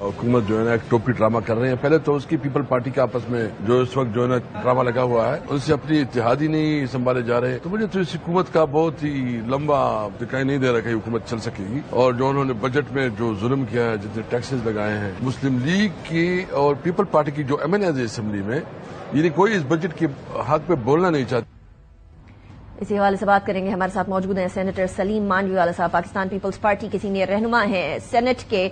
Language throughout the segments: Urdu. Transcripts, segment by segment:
حکومت جو ہے نا ایک ٹوپی ڈرامہ کر رہے ہیں. پہلے تو اس کی پیپل پارٹی کے آپس میں جو اس وقت جو ہے نا ڈرامہ لگا ہوا ہے ان سے اپنی اتحادی نہیں سنبھالے جا رہے. تو مجھے تو اس حکومت کا بہت ہی لمبا دکھائی نہیں دے رہا کہ حکومت چل سکے گی. اور جو انہوں نے بجٹ میں جو ظلم کیا ہے, جتنے ٹیکسز لگائے ہیں مسلم لیگ کی اور پیپل پارٹی کی جو ایم این ایز اسمبلی میں, یعنی کوئی اس بجٹ کے حق پہ بولنا نہیں چاہتا. اسی حوالے سے بات کریں گے. ہمارے ساتھ موجود ہیں سینیٹر سلیم مانڈوی والا صاحب, پاکستان پیپلز پارٹی کے سینئر رہنما ہیں, سینٹ کے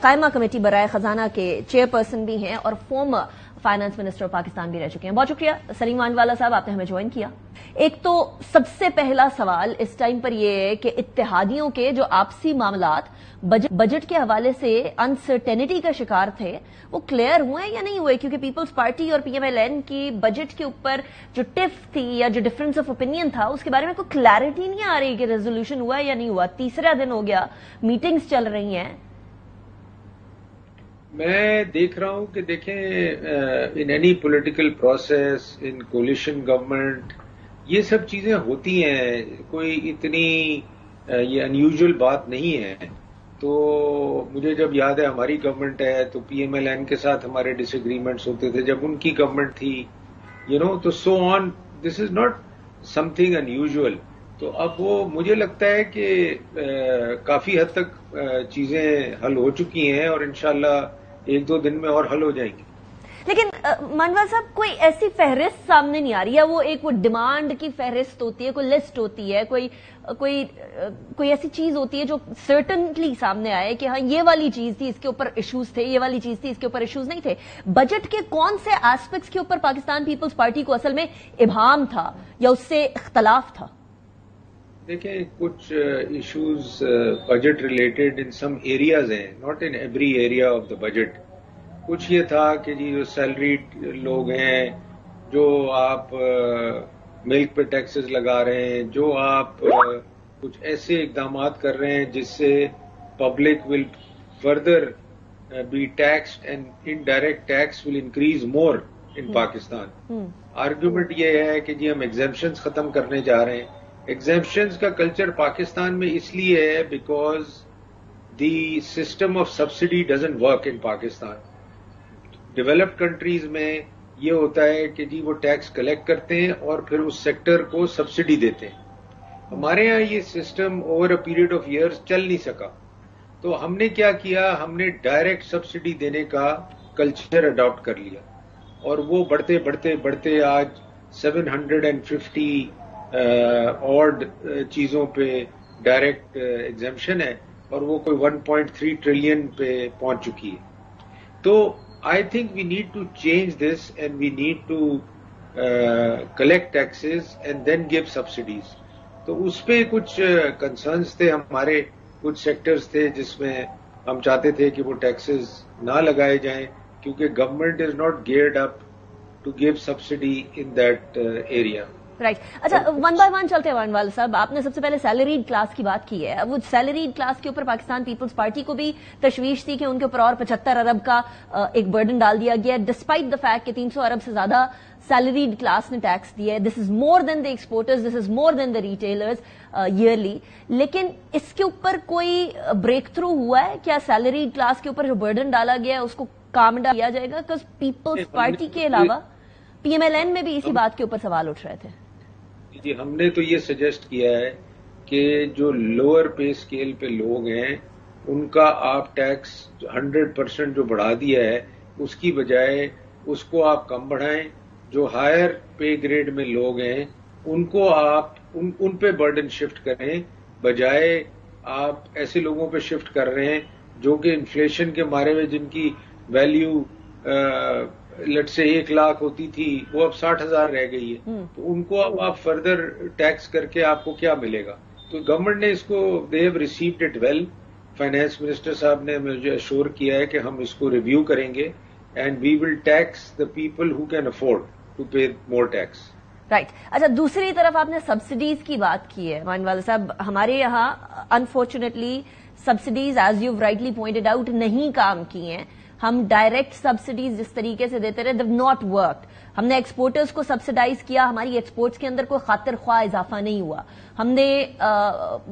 قائمہ کمیٹی برائے خزانہ کے چیئرپرسن بھی ہیں اور فارمر فائنانس منسٹر پاکستان بھی رہ چکے ہیں. بہت شکریہ سلیم مانڈوی والا صاحب, آپ نے ہمیں جوائن کیا. ایک تو سب سے پہلا سوال اس ٹائم پر یہ ہے کہ اتحادیوں کے جو آپسی معاملات بجٹ کے حوالے سے انسرٹینٹی کا شکار تھے وہ کلیئر ہوئے یا نہیں ہوئے, کیونکہ پیپلز پارٹی اور پی ایم ایل این کی بجٹ کے اوپر جو ٹف تھی یا جو ڈفرنس آف اوپینین تھا اس کے بارے میں کوئی کلیئرٹی نہیں آ رہی کہ ریزولوشن ہوا یا نہیں ہوا. تیسرا دن ہو گیا, میٹنگز چل رہی ہیں. میں دیکھ رہا ہوں کہ دیکھیں in any political process, in coalition government, یہ سب چیزیں ہوتی ہیں, کوئی اتنی یہ انیوژل بات نہیں ہے. تو مجھے جب یاد ہے ہماری گورنمنٹ ہے تو پی ایم ایل این کے ساتھ ہمارے ڈس ایگریمنٹس ہوتے تھے, جب ان کی گورنمنٹ تھی تو so on, this is not something unusual. تو اب وہ مجھے لگتا ہے کہ کافی حد تک چیزیں حل ہو چکی ہیں اور انشاءاللہ ایک دو دن میں اور حل ہو جائیں گی. لیکن مانڈوا صاحب کوئی ایسی فہرست سامنے نہیں آ رہی ہے, وہ ڈیمانڈ کی فہرست ہوتی ہے, کوئی لسٹ ہوتی ہے, کوئی ایسی چیز ہوتی ہے جو سرٹنلی سامنے آئے کہ ہاں یہ والی چیز تھی اس کے اوپر ایشوز تھے, یہ والی چیز تھی اس کے اوپر ایشوز نہیں تھے. بجٹ کے کون سے ایسپیکٹس کے اوپر پاکستان پیپلز پارٹی کو اصل میں ابہام تھا یا اس سے اختلاف تھا؟ دیکھیں کچھ ایشوز بجٹ ریلیٹڈ ان سم ایریاز ہیں, not in every area of the budget. کچھ یہ تھا کہ جی جو سیلریڈ لوگ ہیں, جو آپ ملک پہ ٹیکسز لگا رہے ہیں, جو آپ کچھ ایسے اقدامات کر رہے ہیں جس سے public will further be taxed and indirect tax will increase more in Pakistan. Argument یہ ہے کہ جی ہم ایگزیمپشنز ختم کرنے جا رہے ہیں. ایگزیمپشنز کا کلچر پاکستان میں اس لیے ہے because the system of subsidy doesn't work in Pakistan. Developed countries میں یہ ہوتا ہے کہ جی وہ ٹیکس کلیکٹ کرتے ہیں اور پھر اس سیکٹر کو سبسڈی دیتے ہیں. ہمارے ہاں یہ system over a period of years چل نہیں سکا. تو ہم نے کیا کیا, ہم نے ڈائریکٹ سبسڈی دینے کا کلچر اڈاپٹ کر لیا اور وہ بڑھتے بڑھتے بڑھتے آج 750 اور چیزوں پہ ڈائریکٹ ایگزیمپشن ہے اور وہ کوئی 1.3 ٹریلین پہ پہنچ چکی ہے. تو I think we need to change this and we need to collect taxes and then give subsidies. تو اس پہ کچھ کنسرنس تھے ہمارے, کچھ سیکٹرز تھے جس میں ہم چاہتے تھے کہ وہ ٹیکسز نہ لگائے جائیں کیونکہ government is not geared up to give subsidy in that area. Right. اچھا, ون بائی ون چلتے ہیں. وانوال صاحب, آپ نے سب سے پہلے سیلریڈ کلاس کی بات کی ہے. وہ سیلریڈ کلاس کے اوپر پاکستان پیپلز پارٹی کو بھی تشویش تھی کہ ان کے اوپر اور 75 ارب کا ایک برڈن ڈال دیا گیا, ڈسپائٹ دا فیکٹ کہ 300 ارب سے زیادہ سیلریڈ کلاس نے ٹیکس دیا ہے. دس از مور دین دا ایکسپورٹرز, دس از مور دین دا ریٹیلرز ایئرلی. لیکن اس کے اوپر کوئی بریک تھرو ہوا ہے کیا؟ سیلریڈ کلاس کے اوپر جو برڈن ڈالا گیا ہے اس کو کام ڈاؤن کیا جائے گا؟ بیکاز پیپلز پارٹی کے علاوہ پی ایم ایل این میں بھی اسی بات کے اوپر سوال اٹھ رہے تھے. جی, ہم نے تو یہ سجیسٹ کیا ہے کہ جو لوور پے اسکیل پہ لوگ ہیں ان کا آپ ٹیکس 100% جو بڑھا دیا ہے اس کی بجائے اس کو آپ کم بڑھائیں. جو ہائر پے گریڈ میں لوگ ہیں ان کو آپ ان پہ برڈن شفٹ کریں, بجائے آپ ایسے لوگوں پہ شفٹ کر رہے ہیں جو کہ انفلیشن کے مارے ہوئے جن کی ویلیو لٹ سے 1 لاکھ ہوتی تھی وہ اب 60,000 رہ گئی ہے. تو ان کو اب آپ فردر ٹیکس کر کے آپ کو کیا ملے گا؟ تو گورنمنٹ نے اس کو دے have received it well. Finance minister صاحب نے مجھے اشور کیا ہے کہ ہم اس کو ریویو کریں گے and we will tax the people who can afford to pay more tax. Right. اچھا, دوسری طرف آپ نے سبسڈیز کی بات کی ہے مانوال صاحب. ہمارے یہاں unfortunately subsidies as you rightly pointed out نہیں کام کی ہیں. ہم ڈائریکٹ سبسڈیز جس طریقے سے دیتے رہے دیو ناٹ ورکڈ. ہم نے ایکسپورٹرز کو سبسڈائز کیا, ہماری ایکسپورٹس کے اندر کوئی خاطر خواہ اضافہ نہیں ہوا. ہم نے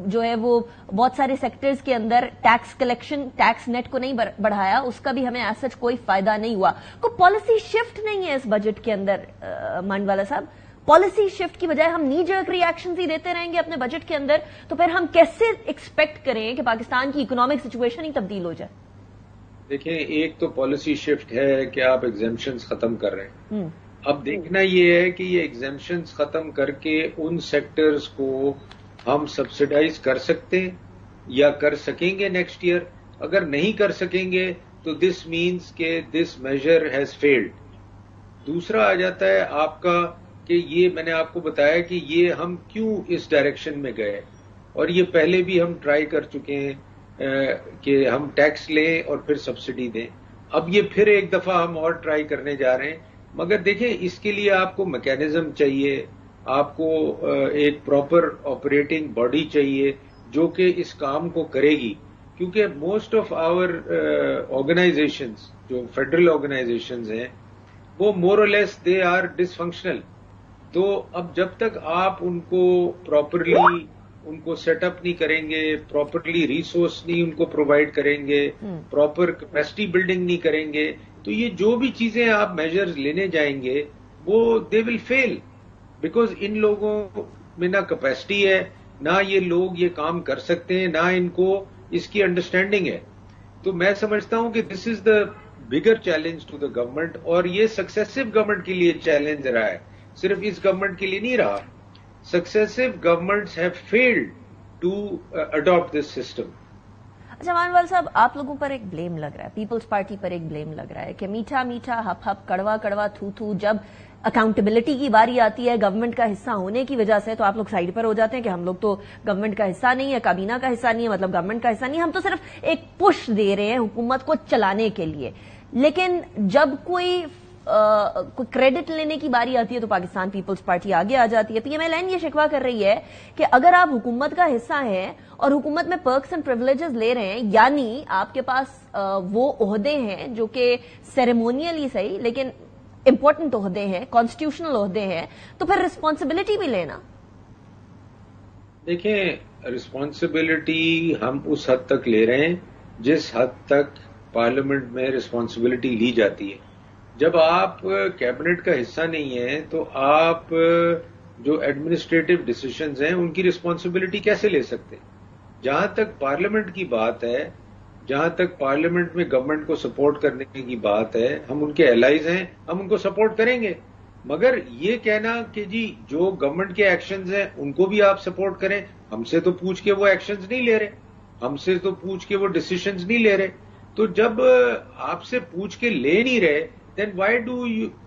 جو ہے وہ بہت سارے سیکٹرز کے اندر ٹیکس کلیکشن, ٹیکس نیٹ کو نہیں بڑھایا, اس کا بھی ہمیں ایز سچ کوئی فائدہ نہیں ہوا. کوئی پالیسی شفٹ نہیں ہے اس بجٹ کے اندر مانڈوالا صاحب. پالیسی شفٹ کی بجائے ہم نی جرک ری ایکشنز ہی دیتے رہیں گے اپنے بجٹ کے اندر, تو پھر ہم کیسے ایکسپیکٹ کریں کہ پاکستان کی اکنامک سچویشن ہی تبدیل ہو جائے؟ دیکھیں, ایک تو پالیسی شفٹ ہے کہ آپ ایگزیمپشنز ختم کر رہے ہیں. اب دیکھنا یہ ہے کہ یہ ایگزیمپشنز ختم کر کے ان سیکٹرز کو ہم سبسڈائز کر سکتے ہیں یا کر سکیں گے نیکسٹ ایئر. اگر نہیں کر سکیں گے تو دس مینز کہ دس میجر ہیز فیلڈ. دوسرا آ جاتا ہے آپ کا کہ یہ میں نے آپ کو بتایا کہ یہ ہم کیوں اس ڈائریکشن میں گئے, اور یہ پہلے بھی ہم ٹرائی کر چکے ہیں کہ ہم ٹیکس لیں اور پھر سبسڈی دیں. اب یہ پھر ایک دفعہ ہم اور ٹرائی کرنے جا رہے ہیں. مگر دیکھیں, اس کے لیے آپ کو میکینزم چاہیے, آپ کو ایک پراپر آپریٹنگ باڈی چاہیے جو کہ اس کام کو کرے گی, کیونکہ موسٹ آف آور آرگنائزیشنز جو فیڈرل آرگنائزیشنز ہیں وہ مور اور لیس دے آر ڈس فنکشنل. تو اب جب تک آپ ان کو پراپرلی ان کو سیٹ اپ نہیں کریں گے, پراپرلی ریسورس نہیں ان کو پرووائڈ کریں گے, پراپر کیپیسٹی بلڈنگ نہیں کریں گے, تو یہ جو بھی چیزیں آپ میجرز لینے جائیں گے وہ دے ول فیل, بیکاز ان لوگوں میں نہ کیپیسٹی ہے, نہ یہ لوگ یہ کام کر سکتے ہیں, نہ ان کو اس کی انڈرسٹینڈنگ ہے. تو میں سمجھتا ہوں کہ دس از دا bigger challenge to the government, اور یہ سکسیسو گورنمنٹ کے لیے چیلنج رہا ہے, صرف اس گورنمنٹ کے لیے نہیں رہا. Successive governments have failed to adapt this system. اچھا مانوال صاحب, آپ لوگوں پر ایک بلیم لگ رہا ہے, پیپلز پارٹی پر ایک بلیم لگ رہا ہے کہ میٹھا میٹھا ہپ ہپ کڑوا کڑوا تھو تھو, جب اکاؤنٹیبلٹی کی باری آتی ہے گورنمنٹ کا حصہ ہونے کی وجہ سے تو آپ لوگ سائڈ پر ہو جاتے ہیں کہ ہم لوگ تو گورنمنٹ کا حصہ نہیں ہے, کابینہ کا حصہ نہیں ہے, مطلب گورنمنٹ کا حصہ نہیں ہے, ہم تو صرف ایک پش دے رہے ہیں حکومت کو چلانے کے لیے. لیکن جب کوئی کریڈٹ لینے کی باری آتی ہے تو پاکستان پیپلز پارٹی آگے آ جاتی ہے. پی ایم ایل این یہ شکوہ کر رہی ہے کہ اگر آپ حکومت کا حصہ ہیں اور حکومت میں پرکس اینڈ پریولیجز لے رہے ہیں, یعنی آپ کے پاس وہ عہدے ہیں جو کہ سیریمونیلی صحیح لیکن امپورٹنٹ عہدے ہیں, کانسٹیٹیوشنل عہدے ہیں, تو پھر رسپانسبلٹی بھی لینا. دیکھیں, رسپانسبلٹی ہم اس حد تک لے رہے ہیں جس حد تک پارلیمنٹ میں رسپانسبلٹی لی جاتی ہے. جب آپ کیبنٹ کا حصہ نہیں ہیں تو آپ جو ایڈمنسٹریٹو ڈیسیشنز ہیں ان کی رسپانسبلٹی کیسے لے سکتے ہیں؟ جہاں تک پارلیمنٹ کی بات ہے, جہاں تک پارلیمنٹ میں گورنمنٹ کو سپورٹ کرنے کی بات ہے, ہم ان کے الائز ہیں, ہم ان کو سپورٹ کریں گے. مگر یہ کہنا کہ جی جو گورنمنٹ کے ایکشنز ہیں ان کو بھی آپ سپورٹ کریں, ہم سے تو پوچھ کے وہ ایکشنز نہیں لے رہے, ہم سے تو پوچھ کے وہ ڈیسیشنز نہیں لے رہے. تو جب آپ سے پوچھ کے لے نہیں رہے, then why do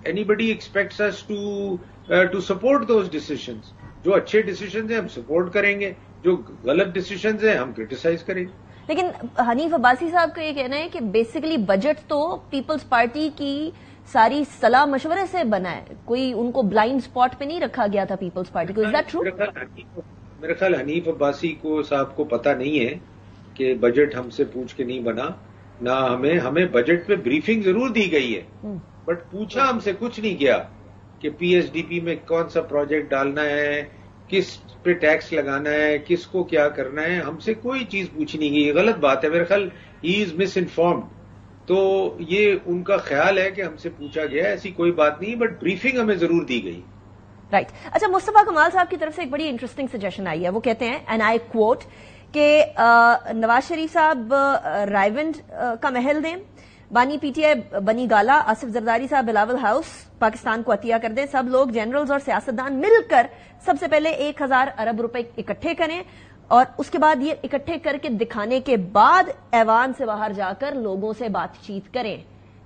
anybody expects us to support those decisions? جو اچھے ڈیسیشنز ہیں ہم سپورٹ کریں گے, جو غلط ڈیسیشنز ہیں ہم کرٹیسائز کریں گے. لیکن حنیف عباسی صاحب کا یہ کہنا ہے کہ بیسیکلی بجٹ تو پیپلز پارٹی کی ساری صلاح مشورے سے بنا ہے, کوئی ان کو بلائنڈ اسپاٹ پہ نہیں رکھا گیا تھا پیپلز پارٹی کو. Is that true? میرے خیال حنیف عباسی کو صاحب کو پتا نہیں ہے کہ بجٹ ہم سے پوچھ کے نہیں بنا, نہ ہمیں بجٹ پہ بریفنگ ضرور دی گئی ہے, بٹ پوچھا ہم سے کچھ نہیں گیا کہ پی ایس ڈی پی میں کون سا پروجیکٹ ڈالنا ہے, کس پہ ٹیکس لگانا ہے, کس کو کیا کرنا ہے, ہم سے کوئی چیز پوچھی نہیں گئی. غلط بات ہے, میرے خیال ہی از مس انفارمڈ. تو یہ ان کا خیال ہے کہ ہم سے پوچھا گیا, ایسی کوئی بات نہیں, بٹ بریفنگ ہمیں ضرور دی گئی. رائٹ. اچھا, مصطفیٰ کمال صاحب کی طرف سے ایک بڑی انٹرسٹنگ سجیشن آئی ہے, وہ کہتے ہیں اینڈ آئی کوٹ کہ نواز شریف صاحب رائیونڈ کا محل دیں, بانی پی ٹی آئی بنی گالا, آصف زرداری صاحب بلاول ہاؤس پاکستان کو عطیہ کر دیں, سب لوگ جنرلز اور سیاستدان مل کر سب سے پہلے 1000 ارب روپے اکٹھے کریں, اور اس کے بعد یہ اکٹھے کر کے دکھانے کے بعد ایوان سے باہر جا کر لوگوں سے بات چیت کریں.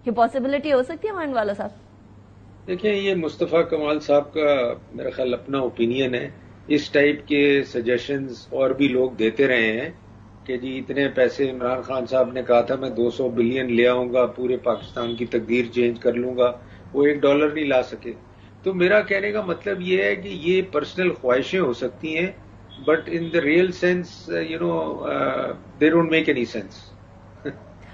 یہ پاسبلٹی ہو سکتی ہے مانڈ والا صاحب؟ دیکھیں, یہ مصطفیٰ کمال صاحب کا میرا خیال اپنا اوپینین ہے. اس ٹائپ کے سجیشنز اور بھی لوگ دیتے رہے ہیں کہ جی اتنے پیسے, عمران خان صاحب نے کہا تھا میں 200 بلین لے آؤں گا, پورے پاکستان کی تقدیر چینج کر لوں گا, وہ $1 نہیں لا سکے. تو میرا کہنے کا مطلب یہ ہے کہ یہ پرسنل خواہشیں ہو سکتی ہیں, but in the real sense they don't make any sense.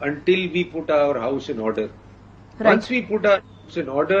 until we put our house in order. Once we put our house in order,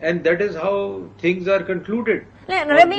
and that is how things are concluded. Let me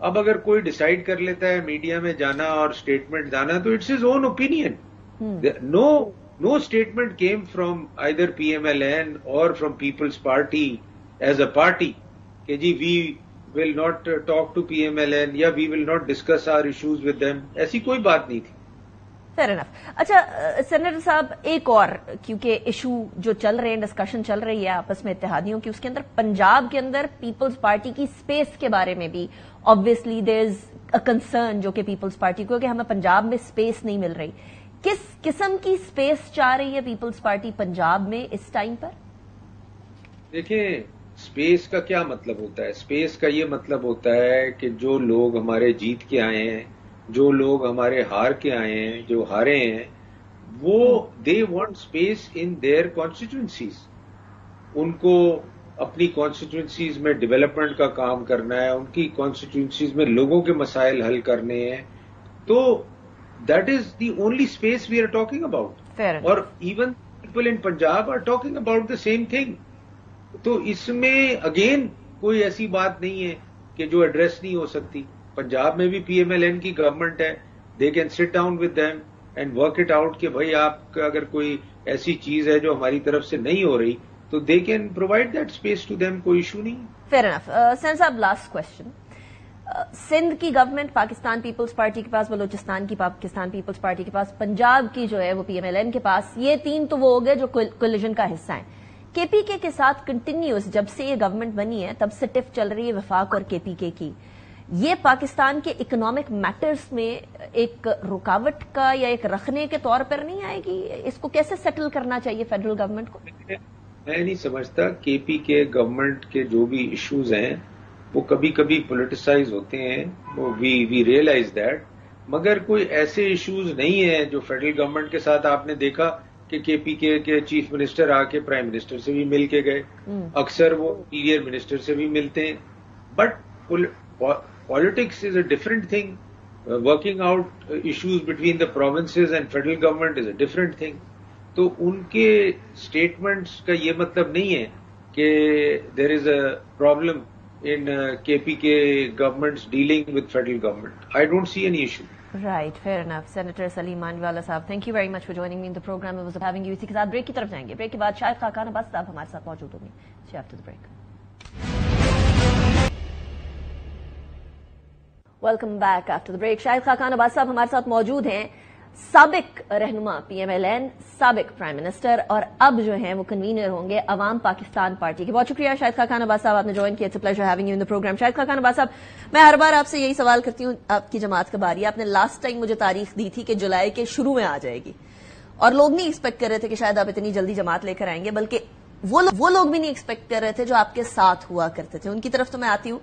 اب اگر کوئی ڈیسائیڈ کر لیتا ہے میڈیا میں جانا اور اسٹیٹمنٹ جانا تو it's his own opinion. No statement came from either PMLN or from People's Party as a party کہ جی we will not talk to PMLN یا we will not discuss our issues with them. ایسی کوئی بات نہیں تھی. Fair enough. اچھا سینیٹر صاحب، ایک اور کیونکہ ایشو جو چل رہے ہیں، ڈسکشن چل رہی ہے آپس میں اتحادیوں کی، اس کے اندر پنجاب کے اندر پیپلز پارٹی کی اسپیس کے بارے میں بھی obviously there is a concern جو کہ پیپلز پارٹی کو کہ ہمیں پنجاب میں اسپیس نہیں مل رہی. کس قسم کی اسپیس چاہ رہی ہے پیپلز پارٹی پنجاب میں اس ٹائم پر؟ دیکھیں اسپیس کا کیا مطلب ہوتا ہے؟ اسپیس کا یہ مطلب ہوتا ہے کہ جو لوگ ہمارے جیت کے آئے ہیں، جو لوگ ہمارے ہار کے آئے ہیں، جو ہارے ہیں، وہ they want space in their constituencies. ان کو اپنی کانسٹیٹوئنسیز میں ڈیولپمنٹ کا کام کرنا ہے، ان کی کانسٹیٹوئنسیز میں لوگوں کے مسائل حل کرنے ہیں. تو that is the only space we are talking about. اور even people in Punjab are talking about the same thing. تو اس میں اگین کوئی ایسی بات نہیں ہے کہ جو ایڈریس نہیں ہو سکتی. پنجاب میں بھی PMLN کی گورنمنٹ ہے. they can sit down with them and work it out کہ بھائی آپ کا اگر کوئی ایسی چیز ہے جو ہماری طرف سے نہیں ہو رہی تو they can provide that space to them. کوئی ایشو نہیں. Fair enough. سین صاحب لاسٹ کوشچن. سندھ کی گورنمنٹ پاکستان پیپلز پارٹی کے پاس، بلوچستان کی پاکستان پیپلز پارٹی کے پاس، پنجاب کی جو ہے وہ PMLN کے پاس، یہ تین تو وہ ہو گئے جو کولیجن کا حصہ ہیں. KPK کے ساتھ کنٹینیوس جب سے یہ گورنمنٹ بنی ہے تب سے ٹف چل رہی ہے وفاق اور KPK کی. یہ پاکستان کے اکنامک میٹرز میں ایک رکاوٹ کا یا ایک رکھنے کے طور پر نہیں آئے گی؟ اس کو کیسے سیٹل کرنا چاہیے فیڈرل گورنمنٹ کو؟ میں نہیں سمجھتا. KPK گورنمنٹ کے جو بھی ایشوز ہیں وہ کبھی کبھی پولیٹیسائز ہوتے ہیں، وی ریئلائز دیٹ، مگر کوئی ایسے ایشوز نہیں ہیں جو فیڈرل گورنمنٹ کے ساتھ آپ نے دیکھا کہ KPK کے چیف منسٹر آ کے پرائم منسٹر سے بھی مل کے گئے. اکثر وہ انٹیریئر منسٹر سے بھی ملتے ہیں. But politics is a different thing. Working out issues between the provinces and federal government is a different thing. تو ان کے اسٹیٹمنٹس کا یہ مطلب نہیں ہے کہ there is a problem in KPK government's dealing with federal government. I don't see any issue. Right, fair enough. Senator Salim Manviwala صاحب, thank you very much for joining me in the program. It was having you. اسی کے ساتھ بریک کی طرف جائیں گے. بریک کے بعد شاہد خاقان عباس صاحب ہمارے ساتھ موجود ہوں گے. After the break. Welcome back after the break. شاہد خاقان عباس صاحب ہمارے ساتھ موجود ہیں. سابق رہنما PMLN، سابق پرائم منسٹر، اور اب جو ہیں وہ کنوینر ہوں گے عوام پاکستان پارٹی کے. بہت شکریہ شاہد خاقان عباس صاحب، آپ نے جوائن کیا. It's a pleasure having you in the program. Shahid Khaqan Abbas صاحب، میں ہر بار آپ سے یہی سوال کرتی ہوں، آپ کی جماعت کب آ رہی ہے؟ آپ نے لاسٹ ٹائم مجھے تاریخ دی تھی کہ جولائی کے شروع میں آ جائے گی، اور لوگ نہیں ایکسپیکٹ کر رہے تھے کہ شاید آپ اتنی جلدی جماعت لے کر آئیں گے، بلکہ وہ لوگ بھی نہیں ایکسپیکٹ کر رہے تھے جو آپ کے ساتھ ہوا کرتے تھے. ان کی طرف تو میں آتی ہوں.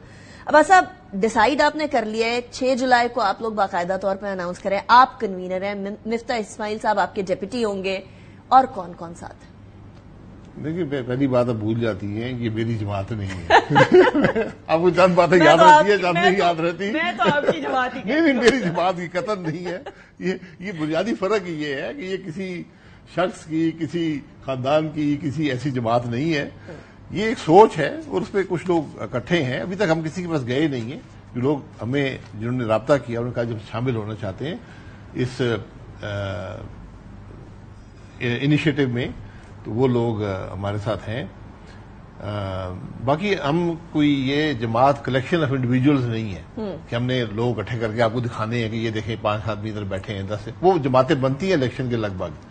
عباس صاحب، ڈیسائیڈ آپ نے کر لیا ہے 6 جولائی کو آپ لوگ باقاعدہ طور پر اناؤنس کریں. آپ کنوینر ہیں، مفتاح اسماعیل صاحب آپ کے ڈپٹی ہوں گے، اور کون کون ساتھ ہیں؟ دیکھیے، پہلی بات اب بھول جاتی ہیں، یہ میری جماعت نہیں ہے. آپ کو چند باتیں یاد رہتی ہے، چند نہیں یاد رہتی. نہیں، میری جماعت کی قطر نہیں ہے. یہ بنیادی فرق یہ ہے کہ یہ کسی شخص کی، کسی خاندان کی، کسی ایسی جماعت نہیں ہے. یہ ایک سوچ ہے اور اس پہ کچھ لوگ اکٹھے ہیں. ابھی تک ہم کسی کے پاس گئے نہیں ہیں. جو لوگ ہمیں، جنہوں نے رابطہ کیا، انہوں نے کہا جب شامل ہونا چاہتے ہیں اس انیشیٹو میں تو وہ لوگ ہمارے ساتھ ہیں. باقی ہم کوئی یہ جماعت کلیکشن آف انڈیویجولز نہیں ہے کہ ہم نے لوگ اکٹھے کر کے آپ کو دکھانے ہیں کہ یہ دیکھیں 5 آدمی ادھر بیٹھے ہیں، 10. وہ جماعتیں بنتی ہیں الیکشن کے لگ بھگ.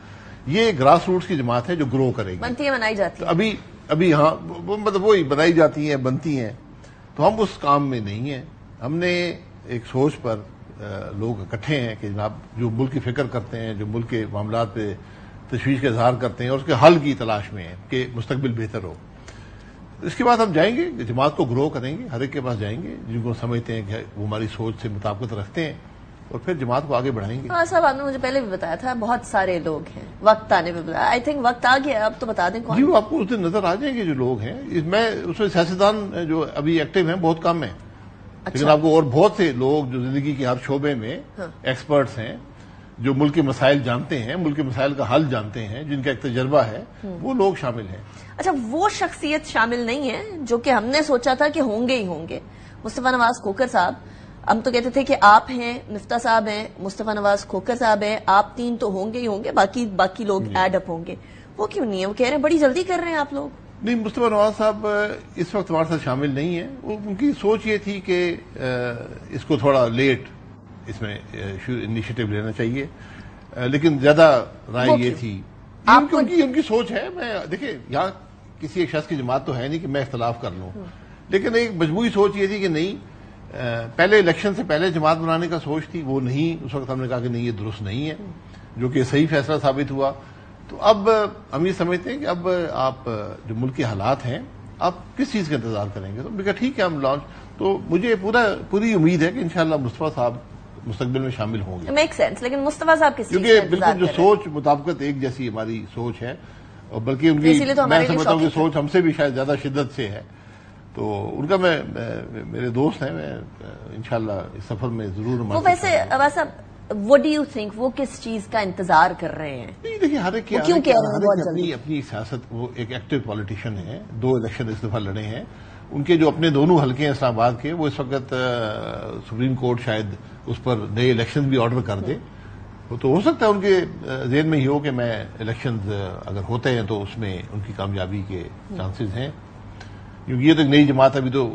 یہ گراس روٹس کی جماعت ہے جو گرو کرے گی. بنتی ہے، بنائی جاتی ہے. ابھی ہاں، مطلب وہی بنائی جاتی ہیں، بنتی ہیں. تو ہم اس کام میں نہیں ہیں. ہم نے ایک سوچ پر لوگ اکٹھے ہیں کہ جناب جو ملک کی فکر کرتے ہیں، جو ملک کے معاملات پہ تشویش کا اظہار کرتے ہیں اور اس کے حل کی تلاش میں ہیں کہ مستقبل بہتر ہو. اس کے بعد ہم جائیں گے، جماعت کو گرو کریں گے، ہر ایک کے پاس جائیں گے جن کو سمجھتے ہیں کہ وہ ہماری سوچ سے مطابقت رکھتے ہیں، اور پھر جماعت کو آگے بڑھائیں گے. ہاں صاحب، آپ نے مجھے پہلے بھی بتایا تھا بہت سارے لوگ ہیں، وقت آنے پہ بتایا. آئی تھنک وقت آ گیا، اب تو بتا دیں کون. جی، وہ آپ کو اس دن نظر آ جائیں گے جو لوگ ہیں. میں اس میں سیاستدان جو ابھی ایکٹیو ہیں بہت کم ہیں، لیکن آپ کو اور بہت سے لوگ جو زندگی کے ہر شعبے میں ایکسپرٹس ہیں، جو ملک کے مسائل جانتے ہیں، ملک کے مسائل کا حل جانتے ہیں، جن کا ایک تجربہ ہے، وہ لوگ شامل ہیں. اچھا، وہ شخصیت شامل نہیں ہے جو کہ ہم نے سوچا تھا کہ ہوں گے ہی ہوں گے. مصطفیٰ نواز کھوکھر صاحب ہم تو کہتے تھے کہ آپ ہیں، مفتاح صاحب ہیں، مصطفیٰ نواز کھوکھر صاحب ہیں، آپ تین تو ہوں گے ہی ہوں گے، باقی لوگ ایڈ اپ ہوں گے. وہ کیوں نہیں ہے؟ وہ کہہ رہے ہیں بڑی جلدی کر رہے ہیں آپ لوگ. نہیں، مصطفیٰ نواز صاحب اس وقت ہمارے ساتھ شامل نہیں ہیں. ان کی سوچ یہ تھی کہ اس کو تھوڑا لیٹ اس میں انیشیٹو لینا چاہیے، لیکن زیادہ رائے یہ تھی ان کی سوچ ہے. میں دیکھیں یہاں کسی ایک شخص کی جماعت تو ہے نہیں کہ میں اختلاف کر لوں، لیکن ایک مجموعی سوچ یہ تھی کہ نہیں، پہلے الیکشن سے پہلے جماعت بنانے کا سوچ تھی، وہ نہیں. اس وقت ہم نے کہا کہ نہیں، یہ درست نہیں ہے، جو کہ صحیح فیصلہ ثابت ہوا. تو اب ہم یہ سمجھتے ہیں کہ اب آپ جو ملک کے حالات ہیں، آپ کس چیز کا انتظار کریں گے؟ تو میں کہا ٹھیک ہے ہم لانچ. تو مجھے پوری امید ہے کہ انشاءاللہ مصطفیٰ صاحب مستقبل میں شامل ہوں گے. Make sense. لیکن مصطفیٰ صاحب کس چیز کا کیونکہ بالکل جو سوچ مطابقت ایک جیسی ہماری سوچ ہے، اور بلکہ ان کی میں سمجھتا ہوں کہ سوچ ہم سے بھی شاید زیادہ شدت سے ہے. تو ان کا میرے دوست ہیں، میں انشاءاللہ اس سفر میں ضرور. وہ ویسے what do you think وہ کس چیز کا انتظار کر رہے ہیں؟ نہیں دیکھیے، ہر ایک اپنی سیاست، وہ ایک ایکٹیو پالیٹیشین ہے. 2 الیکشن اس دفعہ لڑے ہیں. ان کے جو اپنے دونوں حلقے ہیں اسلام آباد کے، وہ اس وقت سپریم کورٹ شاید اس پر نئے الیکشن بھی آرڈر کر دے. تو ہو سکتا ہے ان کے ذہن میں یہ ہو کہ میں الیکشنز اگر ہوتے ہیں تو اس میں ان کی کامیابی کے چانسز ہیں، کیونکہ یہ تو ایک نئی جماعت ابھی تو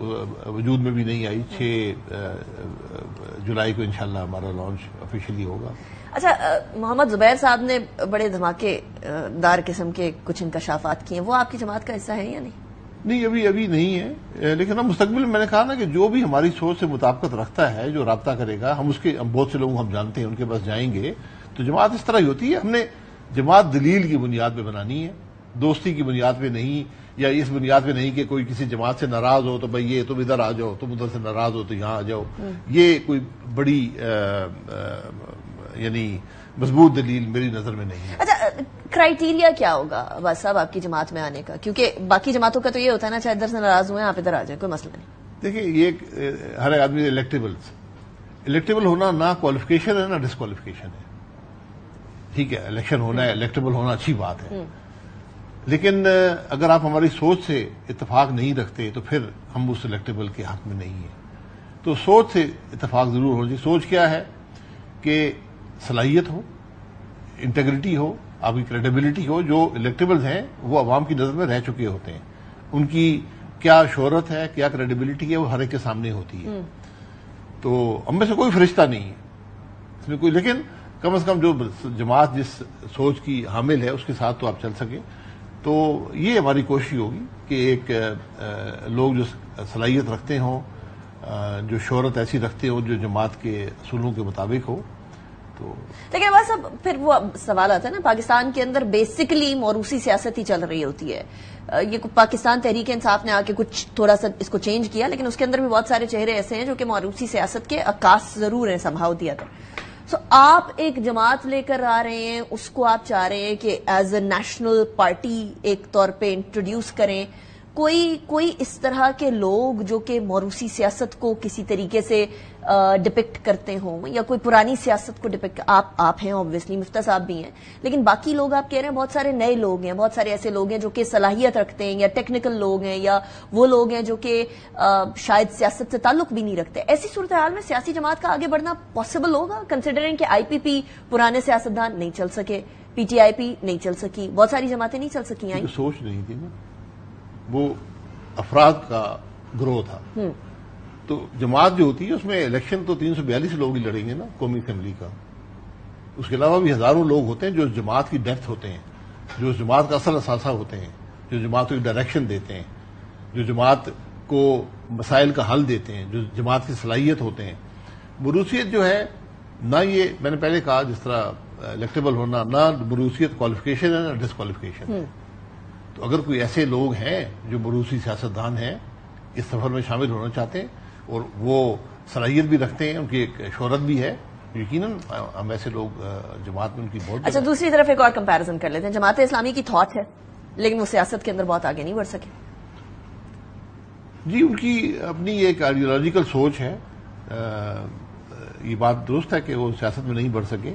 وجود میں بھی نہیں آئی. 6 جولائی کو انشاءاللہ ہمارا لانچ آفیشیلی ہوگا. اچھا، محمد زبیر صاحب نے بڑے دھماکے دار قسم کے کچھ انکشافات کیے ہیں، وہ آپ کی جماعت کا حصہ ہے یا نہیں؟ نہیں، ابھی نہیں ہے، لیکن ہم مستقبل میں، میں نے کہا نا کہ جو بھی ہماری سوچ سے مطابقت رکھتا ہے، جو رابطہ کرے گا، ہم بہت سے لوگ ہم جانتے ہیں، ان کے پاس جائیں گے. تو جماعت اس طرح ہی ہوتی ہے. ہم نے جماعت دلیل کی بنیاد پہ بنانی ہے، دوستی کی بنیاد پہ نہیں، یا اس بنیاد پہ نہیں کہ کوئی کسی جماعت سے ناراض ہو تو بھائی یہ تم ادھر آ جاؤ، تم ادھر سے ناراض ہو تو یہاں آ جاؤ. یہ کوئی بڑی یعنی مضبوط دلیل میری نظر میں نہیں ہے. اچھا، کرائیٹیریا کیا ہوگا عباس صاحب آپ کی جماعت میں آنے کا؟ کیونکہ باقی جماعتوں کا تو یہ ہوتا ہے نا، چاہے ادھر سے ناراض ہوئے آپ ادھر آ جائیں، کوئی مسئلہ نہیں. دیکھیں، یہ ہر آدمی الیکٹیبل ہونا نہ کوالیفیکیشن ہے نہ ڈسکوالیفیکیشن ہے. ٹھیک ہے، الیکشن ہونا ہے، الیکٹیبل ہونا اچھی بات ہے، لیکن اگر آپ ہماری سوچ سے اتفاق نہیں رکھتے تو پھر ہم اس الیکٹیبل کے حق میں نہیں ہیں. تو سوچ سے اتفاق ضرور ہونا چاہیے. سوچ کیا ہے کہ صلاحیت ہو، انٹیگریٹی ہو، آپ کی کریڈیبلٹی ہو. جو الیکٹیبلز ہیں وہ عوام کی نظر میں رہ چکے ہوتے ہیں، ان کی کیا شہرت ہے، کیا کریڈیبلٹی ہے، وہ ہر ایک کے سامنے ہوتی ہے. تو ہم میں سے کوئی فرشتہ نہیں ہے اس میں کوئی، لیکن کم از کم جو جماعت جس سوچ کی حامل ہے اس کے ساتھ تو آپ چل سکیں. تو یہ ہماری کوشش ہوگی کہ ایک لوگ جو صلاحیت رکھتے ہوں، جو شہرت ایسی رکھتے ہوں جو جماعت کے اصولوں کے مطابق ہو. تو لیکن بس اب پھر وہ سوال آتا ہے نا، پاکستان کے اندر بیسیکلی موروثی سیاست ہی چل رہی ہوتی ہے. یہ پاکستان تحریک انصاف نے آ کے کچھ تھوڑا سا اس کو چینج کیا، لیکن اس کے اندر بھی بہت سارے چہرے ایسے ہیں جو کہ موروثی سیاست کے عکاس ضرور ہیں سمہاؤ دیا تھا. سو آپ ایک جماعت لے کر آ رہے ہیں، اس کو آپ چاہ رہے ہیں کہ ایز اے نیشنل پارٹی ایک طور پہ انٹروڈیوس کریں. کوئی اس طرح کے لوگ جو کہ موروثی سیاست کو کسی طریقے سے ڈپکٹ کرتے ہوں، یا کوئی پرانی سیاست کو ڈپکٹ، آپ ہیں obviously، مفتاح صاحب بھی ہیں، لیکن باقی لوگ آپ کہہ رہے ہیں بہت سارے نئے لوگ ہیں، بہت سارے ایسے لوگ ہیں جو کہ صلاحیت رکھتے ہیں، یا ٹیکنیکل لوگ ہیں، یا وہ لوگ ہیں جو کہ شاید سیاست سے تعلق بھی نہیں رکھتے. ایسی صورتحال میں سیاسی جماعت کا آگے بڑھنا پاسبل ہوگا، کنسیڈرنگ کہ آئی پی پی پرانے سیاستدان نہیں چل سکے، پی ٹی آئی پی نہیں چل سکی، بہت ساری جماعتیں نہیں چل سکی. سوچ نہیں تھی نا، وہ افراد کا گروہ تھا. تو جماعت جو ہوتی ہے اس میں الیکشن تو 342 لوگ ہی لڑیں گے نا قومی اسمبلی کا. اس کے علاوہ بھی ہزاروں لوگ ہوتے ہیں جو اس جماعت کی ڈیپتھ ہوتے ہیں، جو اس جماعت کا اصل اثاثہ ہوتے ہیں، جو جماعت کو ڈائریکشن دیتے ہیں، جو جماعت کو مسائل کا حل دیتے ہیں، جو جماعت کی صلاحیت ہوتے ہیں. موروثیت جو ہے نہ، یہ میں نے پہلے کہا جس طرح الیکٹیبل ہونا، نہ موروثیت کوالیفیکیشن ہے نہ ڈسکوالیفیکیشن. تو اگر کوئی ایسے لوگ ہیں جو موروثی سیاستدان ہیں، اس سفر میں شامل ہونا چاہتے ہیں اور وہ صلاحیت بھی رکھتے ہیں، ان کی ایک شہرت بھی ہے، یقیناً ہم ایسے لوگ جماعت میں ان کی بہت. اچھا، دوسری طرف ایک اور کمپیریزن کر لیتے ہیں. جماعت اسلامی کی تھاٹ ہے لیکن وہ سیاست کے اندر بہت آگے نہیں بڑھ سکے. جی، ان کی اپنی ایک آئیڈیالوجیکل سوچ ہے. یہ بات درست ہے کہ وہ سیاست میں نہیں بڑھ سکے.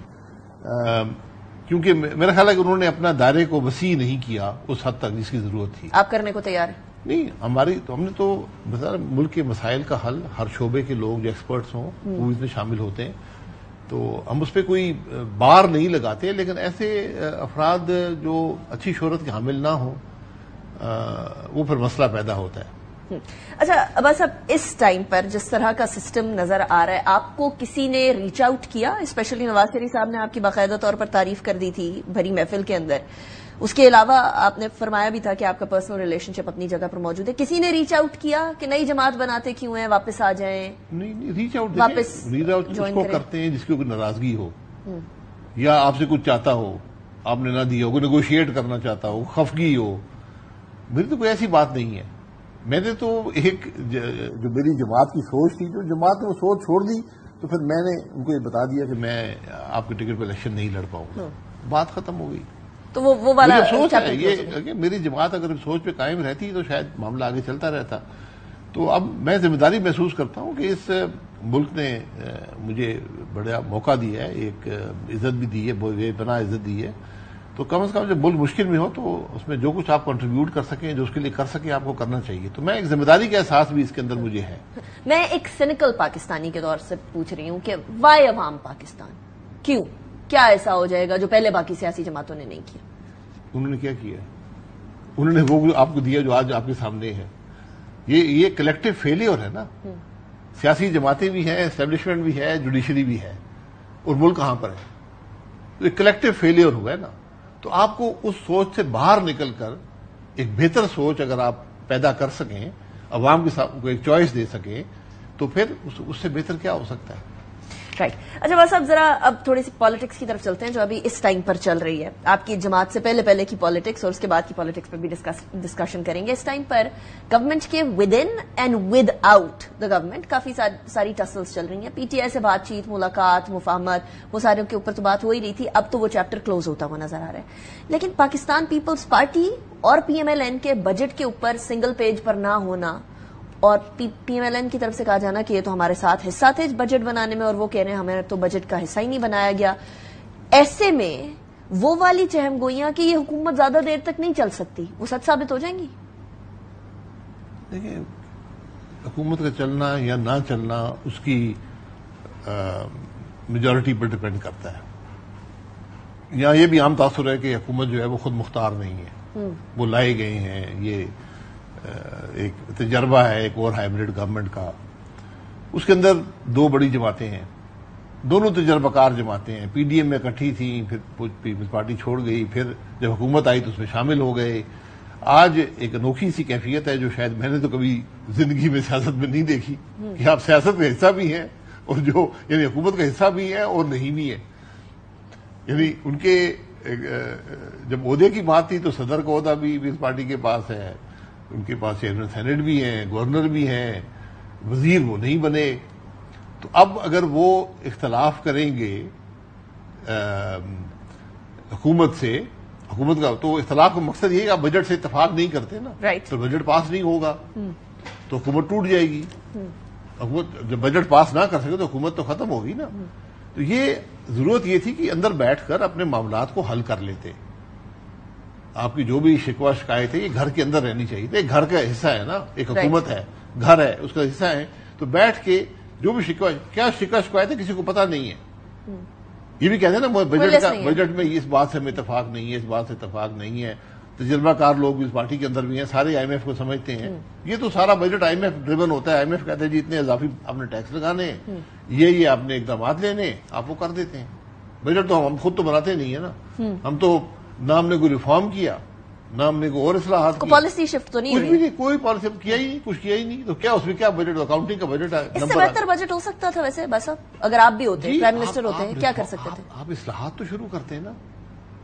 کیونکہ میرا خیال ہے کہ انہوں نے اپنا دائرے کو وسیع نہیں کیا اس حد تک جس کی ضرورت تھی. آپ کرنے کو تیار ہیں؟ نہیں، ہم نے تو مثلا ملک کے مسائل کا حل ہر شعبے کے لوگ جو ایکسپرٹس ہوں وہ اس میں شامل ہوتے ہیں، تو ہم اس پہ کوئی بار نہیں لگاتے، لیکن ایسے افراد جو اچھی شہرت کے حامل نہ ہوں وہ پھر مسئلہ پیدا ہوتا ہے. اچھا عباس صاحب، اس ٹائم پر جس طرح کا سسٹم نظر آ رہا ہے، آپ کو کسی نے ریچ آؤٹ کیا؟ اسپیشلی نواز شریف صاحب نے آپ کی باقاعدہ طور پر تعریف کر دی تھی بھری محفل کے اندر. اس کے علاوہ آپ نے فرمایا بھی تھا کہ آپ کا پرسنل ریلیشن شپ اپنی جگہ پر موجود ہے. کسی نے ریچ آؤٹ کیا کہ نئی جماعت بناتے کیوں ہیں، واپس آ جائیں؟ نہیں، ریچ آؤٹ اس کو کرتے ہیں جس کی کوئی ناراضگی ہو یا آپ سے کچھ چاہتا ہو، آپ نے نہ دیا ہو، کوئی نیگوشیٹ کرنا چاہتا ہو، خفگی ہو. میری تو کوئی ایسی بات نہیں ہے. میں نے تو ایک جو میری جماعت کی سوچ تھی، جو جماعت نے وہ سوچ چھوڑ دی، تو پھر میں نے ان کو یہ بتا دیا کہ میں آپ کے ٹکٹ پہ الیکشن نہیں لڑ پاؤں گا. بات ختم ہو گئی. تو وہ والا سوچ ہے یہ، میری جماعت اگر سوچ پہ قائم رہتی تو شاید معاملہ آگے چلتا رہتا. تو اب میں ذمہ داری محسوس کرتا ہوں کہ اس ملک نے مجھے بڑا موقع دیا ہے، ایک عزت بھی دی ہے، بے پناہ عزت دی ہے. تو کم از کم جب ملک مشکل میں ہو تو اس میں جو کچھ آپ کنٹریبیوٹ کر سکیں، جو اس کے لیے کر سکیں، آپ کو کرنا چاہیے. تو میں ایک ذمہ داری کا احساس بھی اس کے اندر مجھے ہے. میں ایک سینیکل پاکستانی کے طور سے پوچھ رہی ہوں کہ وائی عوام پاکستان؟ کیوں؟ کیا ایسا ہو جائے گا جو پہلے باقی سیاسی جماعتوں نے نہیں کیا؟ انہوں نے کیا کیا؟ انہوں نے وہ آپ کو دیا جو آج آپ کے سامنے ہے. یہ کلیکٹو فیلیور ہے نا. سیاسی جماعتیں بھی ہیں، اسٹیبلشمنٹ بھی ہے، جوڈیشری بھی ہے، اور ملک کہاں پر ہے؟ تو یہ کلیکٹو فیلیور ہوا ہے نا. تو آپ کو اس سوچ سے باہر نکل کر ایک بہتر سوچ اگر آپ پیدا کر سکیں، عوام کے ساتھ کو ایک چوائس دے سکیں، تو پھر اس سے بہتر کیا ہو سکتا ہے؟ رائٹ. اچھا بس اب ذرا تھوڑی سی پالیٹکس کی طرف چلتے ہیں جو ابھی اس ٹائم پر چل رہی ہے. آپ کی جماعت سے پہلے کی پالیٹکس اور اس کے بعد کی پالیٹکس پر بھی ڈسکشن کریں گے. اس ٹائم پر گورنمنٹ کے within and without the government کافی ساری ٹسلز چل رہی ہیں. پی ٹی آئی سے بات چیت، ملاقات، مفاہمت، وہ سارے کے اوپر تو بات ہو ہی رہی تھی. اب تو وہ چیپٹر کلوز ہوتا ہوا نظر آ رہا ہے. لیکن پاکستان پیپلز پارٹی اور پی ایم ایل این کے بجٹ کے اوپر سنگل پیج پر نہ ہونا اور پی ایم ایل این کی طرف سے کہا جانا کہ یہ تو ہمارے ساتھ حصہ تھے بجٹ بنانے میں، اور وہ کہہ رہے ہیں ہمیں تو بجٹ کا حصہ ہی نہیں بنایا گیا. ایسے میں وہ والی چہم گوئیاں کہ یہ حکومت زیادہ دیر تک نہیں چل سکتی، وہ سچ ثابت ہو جائیں گی؟ دیکھیں، حکومت کا چلنا یا نہ چلنا اس کی میجورٹی پر ڈپینڈ کرتا ہے. یا یہ بھی عام تاثر ہے کہ حکومت جو ہے وہ خود مختار نہیں ہے، وہ لائے گئے ہیں. یہ ایک تجربہ ہے ایک اور ہائبرڈ گورنمنٹ کا. اس کے اندر دو بڑی جماعتیں ہیں، دونوں تجربہ کار جماعتیں ہیں. پی ڈی ایم میں اکٹھی تھیں، پھر پیپلز پارٹی چھوڑ گئی، پھر جب حکومت آئی تو اس میں شامل ہو گئے. آج ایک انوکھی سی کیفیت ہے جو شاید میں نے تو کبھی زندگی میں سیاست میں نہیں دیکھی، کہ آپ سیاست کا حصہ بھی ہیں اور جو یعنی حکومت کا حصہ بھی ہے اور نہیں بھی ہے. یعنی ان کے جب عہدے کی بات تھی تو صدر کا عہدہ بھی اس پارٹی کے پاس ہے، ان کے پاس چیئرمین سینٹ بھی ہیں، گورنر بھی ہیں، وزیر وہ نہیں بنے. تو اب اگر وہ اختلاف کریں گے حکومت سے، حکومت کا تو اختلاف کا مقصد یہ ہے کہ آپ بجٹ سے اتفاق نہیں کرتے نا، تو بجٹ پاس نہیں ہوگا تو حکومت ٹوٹ جائے گی. حکومت جب بجٹ پاس نہ کر سکے تو حکومت تو ختم ہوگی نا. تو یہ ضرورت یہ تھی کہ اندر بیٹھ کر اپنے معاملات کو حل کر لیتے. آپ کی جو بھی شکوہ شکایت ہے یہ گھر کے اندر رہنی چاہیے. ایک گھر کا حصہ ہے نا، ایک حکومت ہے، گھر ہے، اس کا حصہ ہے. تو بیٹھ کے جو بھی کیا شکوہ شکایت ہے کسی کو پتا نہیں ہے. یہ بھی کہتے ہیں نا بجٹ میں اس بات سے ہمیں اتفاق نہیں ہے، اس بات سے اتفاق نہیں ہے. تجربہ کار لوگ بھی اس پارٹی کے اندر بھی ہیں، سارے آئی ایم ایف کو سمجھتے ہیں. یہ تو سارا budget I M F driven ہوتا ہے. آئی ایم ایف کہتے ہیں جی اتنے اضافی آپ نے ٹیکس لگانے ہیں، یہ آپ نے اقدامات لینے، آپ وہ کر دیتے ہیں. بجٹ تو ہم خود تو بناتے نہیں ہے نا. ہم تو نہ ہم نے کوئی ریفارم کیا، نہ ہم نے کوئی اور اصلاحات کی، پالیسی شفٹ تو نہیں کچھ بھی نہیں، کوئی پالیسی کیا ہی نہیں، کچھ کیا ہی نہیں. تو کیا اس میں کیا بجٹ، اکاؤنٹنگ کا بجٹ ہے. اس سے بہتر بجٹ ہو سکتا تھا ویسے بس اگر آپ بھی ہوتے، پرائم منسٹر ہوتے، کیا کر سکتے تھے؟ آپ اصلاحات تو شروع کرتے ہیں نا.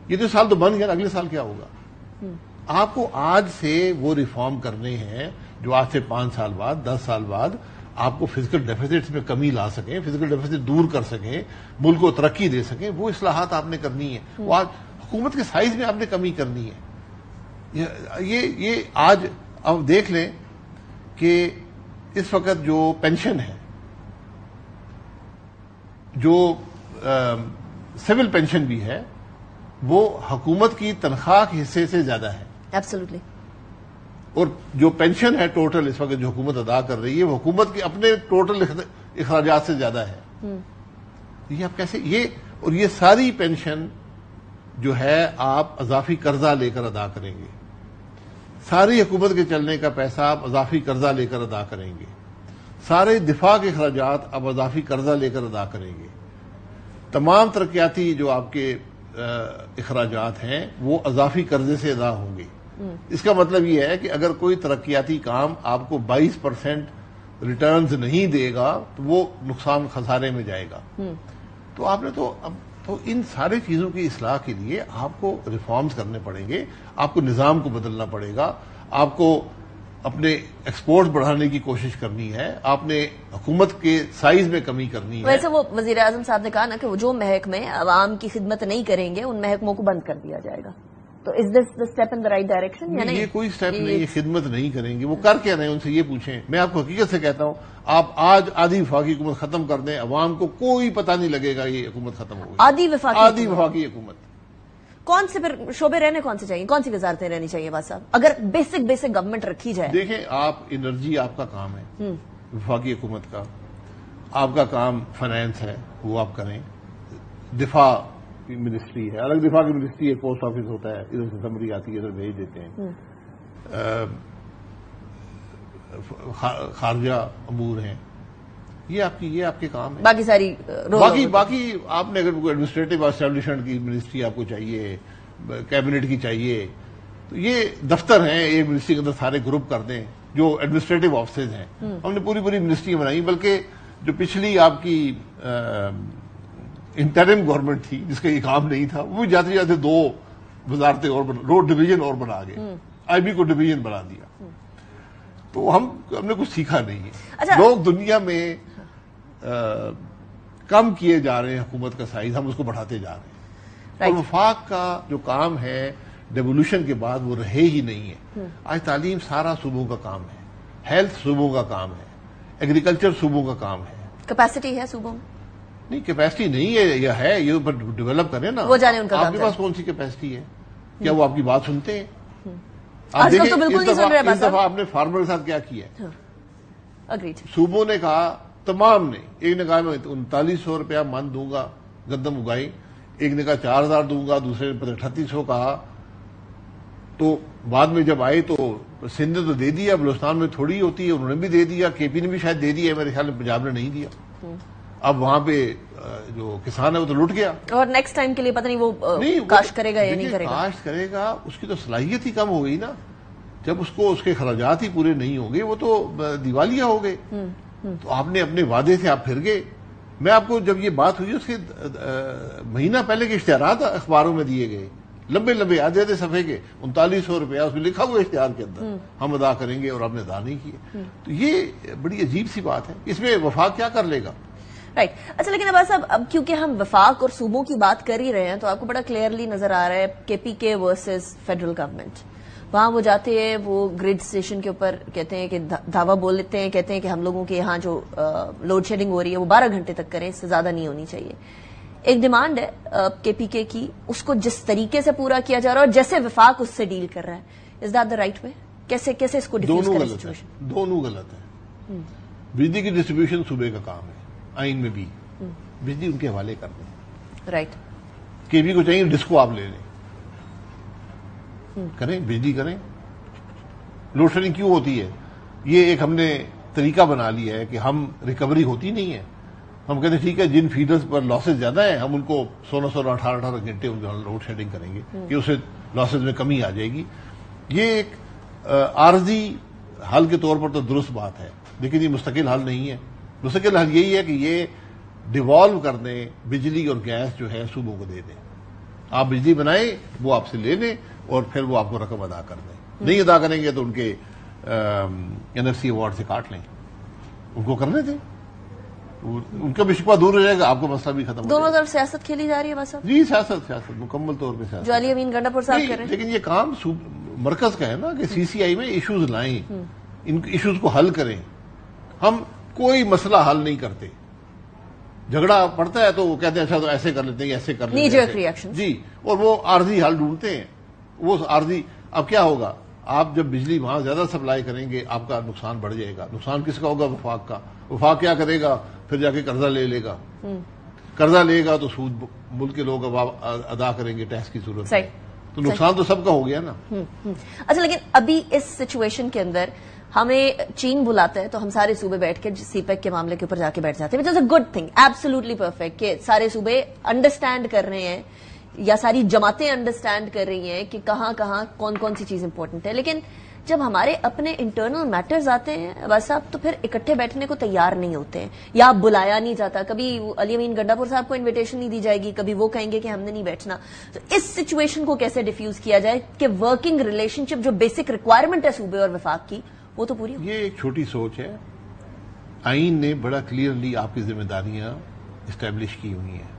یہ تو سال تو بن گیا، اگلے سال کیا ہوگا؟ آپ کو آج سے وہ ریفارم کرنے ہیں جو آج سے 5 سال بعد 10 سال بعد آپ کو فزیکل ڈیفیسٹ میں کمی لا سکیں، فزیکل ڈیفیسٹ دور کر سکیں، ملک کو ترقی دے سکیں. وہ اصلاحات آپ نے کرنی ہے. وہ آج حکومت کے سائز میں آپ نے کمی کرنی ہے. یہ آج اب دیکھ لیں کہ اس وقت جو پینشن ہے، جو سول پینشن بھی ہے، وہ حکومت کی تنخواہ کے حصے سے زیادہ ہے. ایبسولوٹلی. اور جو پینشن ہے ٹوٹل اس وقت جو حکومت ادا کر رہی ہے وہ حکومت کے اپنے ٹوٹل اخراجات سے زیادہ ہے. یہ آپ کیسے یہ ساری پینشن جو ہے آپ اضافی قرضہ لے کر ادا کریں گے. ساری حکومت کے چلنے کا پیسہ آپ اضافی قرضہ لے کر ادا کریں گے. سارے دفاع کے اخراجات آپ اضافی قرضہ لے کر ادا کریں گے. تمام ترقیاتی جو آپ کے اخراجات ہیں وہ اضافی قرضے سے ادا ہوں گے. اس کا مطلب یہ ہے کہ اگر کوئی ترقیاتی کام آپ کو 22% ریٹرنز نہیں دے گا تو وہ نقصان خسارے میں جائے گا. تو آپ نے تو ان سارے چیزوں کی اصلاح کے لیے آپ کو ریفارمز کرنے پڑیں گے. آپ کو نظام کو بدلنا پڑے گا. آپ کو اپنے ایکسپورٹ بڑھانے کی کوشش کرنی ہے. آپ نے حکومت کے سائز میں کمی کرنی ہے. ویسے وہ وزیر اعظم صاحب نے کہا نا کہ وہ جو محکمے عوام کی خدمت نہیں کریں گے ان محکموں کو بند کر دیا جائے گا. تو is this the step in the right direction یا نہیں؟ یہ کوئی اسٹیپ نہیں. یہ خدمت نہیں کریں گے. وہ کر کیا رہے ہیں ان سے یہ پوچھیں. میں آپ کو حقیقت سے کہتا ہوں آپ آج آدھی وفاقی حکومت ختم کر دیں عوام کو کوئی پتہ نہیں لگے گا یہ حکومت ختم ہو گئی. آدھی وفاقی حکومت. کون سے پھر شعبے رہنے کون سے چاہیے؟ کون سی وزارتیں رہنی چاہیے بات صاحب اگر بیسک گورنمنٹ رکھی جائے؟ دیکھیں آپ انرجی آپ کا کام ہے وفاقی حکومت کا. آپ کا کام فائنانس ہے وہ آپ کریں. دفاع کی منسٹری ہے الگ. دفاع کی منسٹری ایک پوسٹ آفس ہوتا ہے ادھر سے سمری آتی ہے ادھر بھیج دیتے ہیں. خارجہ امور ہیں یہ آپ کے کام ہے. باقی ساری باقی آپ نے اگر ایڈمنسٹریٹو اسٹیبلشمنٹ کی منسٹری آپ کو چاہیے کیبنٹ کی چاہیے تو یہ دفتر ہیں. ایک منسٹری کے اندر سارے گروپ کر دیں جو ایڈمنسٹریٹو آفسز ہیں. ہم نے پوری منسٹری بنائی. بلکہ جو پچھلی آپ کی انٹرم گورنمنٹ تھی جس کا یہ کام نہیں تھا وہ جاتے جاتے 2 وزارتیں اور روڈ ڈویژن اور بنا گئے. آئی بی کو ڈویژن بنا دیا. تو ہم نے کچھ سیکھا نہیں ہے. لوگ دنیا میں کم کیے جا رہے ہیں حکومت کا سائز. ہم اس کو بڑھاتے جا رہے ہیں. اور وفاق کا جو کام ہے ڈیولیوشن کے بعد وہ رہے ہی نہیں ہے. آج تعلیم سارا صوبوں کا کام ہے. ہیلتھ صوبوں کا کام ہے. ایگریکلچر صوبوں کا کام ہے. کیپیسٹی ہے صوبوں میں؟ نہیں کیپیسٹی نہیں ہے. یہ ہے یہ ڈیولپ کریں نا. وہ جانے ان کا آپ کے پاس کون سی کیپیسٹی ہے؟ کیا وہ آپ کی بات سنتے ہیں؟ آپ دیکھیں اس دفعہ آپ نے فارمر کے ساتھ کیا کیا ہے. صوبوں نے کہا تمام نے. ایک نے کہا میں 3900 روپیہ من دوں گا گندم اگائی. ایک نے کہا 4000 دوں گا. دوسرے نے 3800 کہا. تو بعد میں جب آئے تو سندھ نے تو دے دیا. بلوچستان میں تھوڑی ہوتی ہے انہوں نے بھی دے دیا. کے پی نے بھی شاید دے دیا. میرے خیال میں پنجاب نے نہیں دیا. اب وہاں پہ جو کسان ہے وہ تو لٹ گیا. اور نیکسٹ ٹائم کے لیے پتہ نہیں وہ کاشت کرے گا یا نہیں کرے گا. کاشت کرے گا اس کی تو صلاحیت ہی کم ہو گئی نا. جب اس کو اس کے اخراجات ہی پورے نہیں ہوں گے وہ تو دیوالیہ ہو گئے. تو آپ نے اپنے وعدے سے آپ پھر گئے. میں آپ کو جب یہ بات ہوئی اس کے مہینہ پہلے کے اشتہارات اخباروں میں دیے گئے لمبے آدھے صفحے کے 3900 روپیہ اس میں لکھا ہوا اشتہار کے اندر ہم ادا کریں گے اور آپ نے ادا نہیں کیے. تو یہ بڑی عجیب سی بات ہے. اس میں وفاق کیا کر لے گا؟ رائٹ. اچھا لیکن عباس صاحب اب کیونکہ ہم وفاق اور صوبوں کی بات کر ہی رہے ہیں تو آپ کو بڑا کلیئرلی نظر آ رہا ہے کے پی کے ورسز فیڈرل گورنمنٹ. وہاں وہ جاتے ہیں وہ گریڈ اسٹیشن کے اوپر کہتے ہیں کہ دعویٰ بول لیتے ہیں. کہتے ہیں کہ ہم لوگوں کے یہاں جو لوڈ شیڈنگ ہو رہی ہے وہ 12 گھنٹے تک کریں. اس سے زیادہ نہیں ہونی چاہیے. ایک ڈیمانڈ ہے کے پی کے کی. اس کو جس طریقے سے پورا کیا جا رہا ہے اور جیسے وفاق اس سے ڈیل کر رہا ہے is that the right way? کیسے اس کو ڈیفیوز کریں سچویشن؟ دونوں غلط ہے. بجلی کی ڈسٹریبیوشن صوبے کا کام ہے. آئین میں بھی بجلی ان کے حوالے کر دیں. رائٹ. کے پی کو چاہیے ڈسکو آپ لے لیں کریں بجلی کریں. لوڈ شیڈنگ کیوں ہوتی ہے؟ یہ ایک ہم نے طریقہ بنا لیا ہے کہ ہم ریکوری ہوتی نہیں ہے. ہم کہتے ہیں ٹھیک ہے جن فیڈرز پر لاسز زیادہ ہیں ہم ان کو 16 18 گھنٹے لوڈ شیڈنگ کریں گے کہ اسے لاسز میں کمی آ جائے گی. یہ ایک عارضی حل کے طور پر تو درست بات ہے لیکن یہ مستقل حل نہیں ہے. مستقل حل یہی ہے کہ یہ ڈیوالو کر دیں بجلی اور گیس جو ہے صوبوں کو دے دیں. آپ بجلی بنائیں وہ آپ سے لے لیں اور پھر وہ آپ کو رقم ادا کر دیں. نہیں ادا کریں گے تو ان کے این ایف سی ایوارڈ سے کاٹ لیں. ان کو کرنے دیں. ان کا بھی شکوہ دور ہو جائے گا. آپ کا مسئلہ بھی ختم ہو جائے گا. دونوں طرف سیاست کھیلی جا رہی ہے بس. جی سیاست مکمل طور پہ سیاست جو علی امین گنڈا پور صاحب کر رہے ہیں. لیکن یہ کام مرکز کا ہے نا کہ سی سی آئی میں ایشوز لائیں. ان ایشوز کو حل کریں. ہم کوئی مسئلہ حل نہیں کرتے. جھگڑا پڑتا ہے تو وہ کہتے ہیں اچھا تو ایسے کر لیتے ہیں ایسے کر لیتے ہیں جی، اور وہ عارضی حل ڈھونڈتے ہیں. وہ عارضی اب کیا ہوگا، آپ جب بجلی وہاں زیادہ سپلائی کریں گے آپ کا نقصان بڑھ جائے گا. نقصان کس کا ہوگا؟ وفاق کا. وفاق کیا کرے گا؟ پھر جا کے قرضہ لے لے گا. قرضہ لے گا تو سود ملک کے لوگ ادا کریں گے ٹیکس کی صورت میں. تو نقصان تو سب کا ہو گیا نا. اچھا، لیکن ابھی اس سچویشن کے اندر ہمیں چین بلاتا ہے تو ہم سارے صوبے بیٹھ کے سی پیک کے معاملے کے اوپر جا کے بیٹھ جاتے ہیں، which is a good thing, absolutely perfect, کہ سارے صوبے انڈرسٹینڈ کر رہے ہیں یا ساری جماعتیں انڈرسٹینڈ کر رہی ہیں کہ کہاں کہاں کون کون سی چیز امپورٹنٹ ہے. لیکن جب ہمارے اپنے انٹرنل میٹرز آتے ہیں عباس صاحب تو پھر اکٹھے بیٹھنے کو تیار نہیں ہوتے ہیں، یا بلایا نہیں جاتا. کبھی علی امین گڈا پور صاحب کو انویٹیشن نہیں دی جائے گی، کبھی وہ کہیں گے کہ ہم نے نہیں بیٹھنا. تو اس سچویشن کو کیسے ڈیفیوز کیا جائے کہ ورکنگ ریلیشن شپ جو بیسک ریکوائرمنٹ ہے صوبے اور وفاق کی وہ تو پوری ہو. یہ ایک چھوٹی سوچ ہے. آئین نے بڑا کلیئرلی آپ کی ذمہ داریاں اسٹیبلش کی ہوئی ہیں،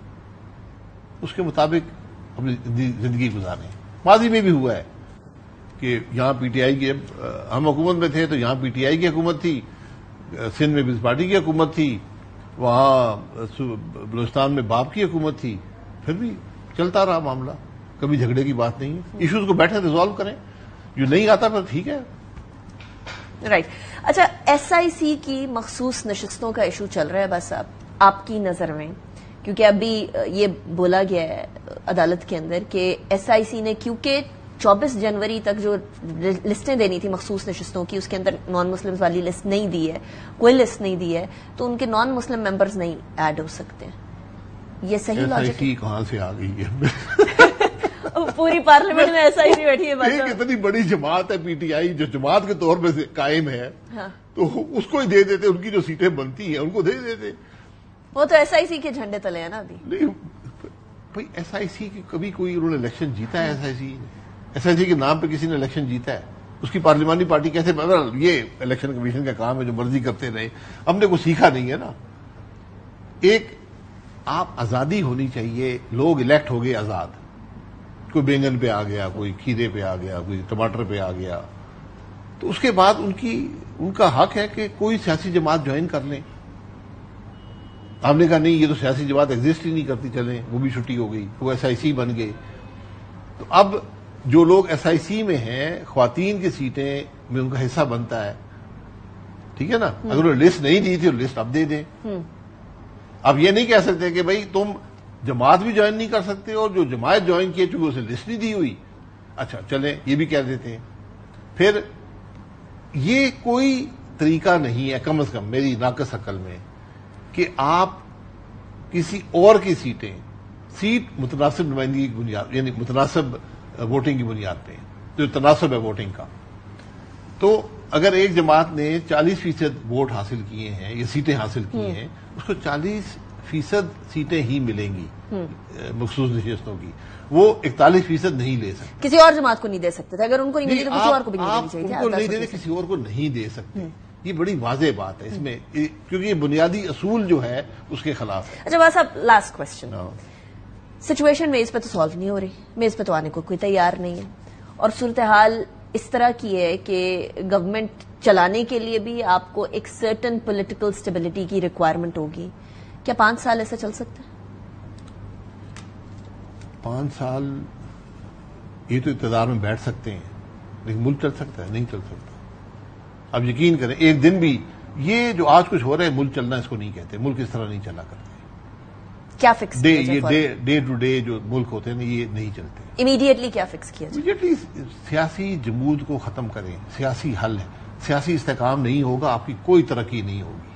اس کے مطابق اپنی زندگی گزاریں. ماضی میں بھی ہوا ہے کہ یہاں پی ٹی آئی کی، ہم حکومت میں تھے تو یہاں پی ٹی آئی کی حکومت تھی، سندھ میں پیپلز پارٹی کی حکومت تھی، وہاں بلوچستان میں باپ کی حکومت تھی، پھر بھی چلتا رہا معاملہ. کبھی جھگڑے کی بات نہیں ہے. ایشوز کو بیٹھے ریزالو کریں، جو نہیں آتا پھر ٹھیک ہے. رائٹ. اچھا، ایس آئی سی کی مخصوص نشستوں کا ایشو چل رہا ہے بس آپ کی نظر میں، کیونکہ ابھی یہ بولا گیا ہے عدالت کے اندر کہ ایس آئی سی نے کیونکہ 24 جنوری تک جو لسٹیں دینی تھی مخصوص نشستوں کی، اس کے اندر نان مسلم والی لسٹ نہیں دی ہے، کوئی لسٹ نہیں دی ہے، تو ان کے نان مسلم ممبرز نہیں ایڈ ہو سکتے. یہ صحیح لاجک ہے؟ کہاں سے آ گئی ہے؟ پوری پارلیمنٹ میں ایسا ہی نہیں بیٹھی ہے. ایک اتنی بڑی جماعت ہے پی ٹی آئی جو جماعت کے طور پہ قائم ہے، تو اس کو ہی دے دیتے، ان کی جو سیٹیں بنتی ہیں ان کو دے دیتے. وہ تو ایس آئی سی کے جھنڈے تلے ہیں نا ابھی. نہیں بھائی، ایس آئی سی کی کبھی کوئی انہوں نے الیکشن جیتا ہے؟ ایس آئی سی کے نام پہ کسی نے الیکشن جیتا ہے؟ اس کی پارلیمانی پارٹی کیسے؟ یہ الیکشن کمیشن کا کام ہے، جو مرضی کرتے رہے. ہم نے کچھ سیکھا نہیں ہے نا. ایک آپ آزادی ہونی چاہیے. لوگ الیکٹ ہو گئے آزاد، کوئی بینگن پہ آ گیا، کوئی کھیرے پہ آ گیا، کوئی ٹماٹر پہ آ گیا، تو اس کے بعد ان کا حق ہے کہ کوئی سیاسی جماعت جوائن کر لیں. ہم نے کہا نہیں، یہ تو سیاسی جماعت ایگزسٹ ہی نہیں کرتی، چلیں وہ بھی چھٹی ہو گئی، وہ ایس آئی سی بن گئے. تو اب جو لوگ ایس آئی سی میں ہیں، خواتین کی سیٹیں میں ان کا حصہ بنتا ہے، ٹھیک ہے نا. اگر انہوں نے لسٹ نہیں دی تھی تو لسٹ اب دے دیں. اب یہ نہیں کہہ سکتے کہ بھائی تم جماعت بھی جوائن نہیں کر سکتے، اور جو جماعت جوائن کی چونکہ اسے لسٹ نہیں دی ہوئی، اچھا چلیں یہ بھی کہہ دیتے ہیں. پھر یہ کوئی طریقہ نہیں ہے، کم از کم میری ناقص عقل میں، کہ آپ کسی اور کی سیٹ متناسب نمائندگی کی بنیاد، یعنی متناسب ووٹنگ کی بنیاد پہ، جو تناسب ہے ووٹنگ کا. تو اگر ایک جماعت نے 40% ووٹ حاصل کیے ہیں یا سیٹیں حاصل کی ہیں، اس کو 40% سیٹیں ہی ملیں گی مخصوص نشستوں کی. وہ 41% نہیں لے سکتے. کسی اور جماعت کو نہیں دے سکتے تھے. اگر ان کو نہیں ملی تو کسی اور کو بھی نہیں دینی چاہیے. ان کو نہیں دیتے، کسی اور کو نہیں دے سکتے. یہ بڑی واضح بات ہے اس میں، کیونکہ یہ بنیادی اصول جو ہے اس کے خلاف ہے. اچھا بس اب لاسٹ کوشچن، سچویشن میں اس پہ تو سالو نہیں ہو رہی، میں اس پہ تو آنے کو کوئی تیار نہیں ہے، اور صورتحال اس طرح کی ہے کہ گورنمنٹ چلانے کے لیے بھی آپ کو ایک سرٹن پولیٹیکل اسٹیبلٹی کی ریکوائرمنٹ ہوگی. کیا 5 سال ایسے چل سکتے ہیں؟ 5 سال یہ تو اقتدار میں بیٹھ سکتے ہیں، لیکن ملک چل سکتا ہے؟ نہیں چل سکتا. اب یقین کریں، ایک دن بھی یہ جو آج کچھ ہو رہا ہے ملک چلنا اس کو نہیں کہتے. ملک اس طرح نہیں چلا کرتے. کیا فکس ڈے ٹو ڈے جو ملک ہوتے ہیں یہ نہیں چلتے. امیڈیٹلی کیا فکس کیا جائے؟ امیڈیٹلی سیاسی جمود کو ختم کریں. سیاسی حل ہے. سیاسی استحکام نہیں ہوگا، آپ کی کوئی ترقی نہیں ہوگی.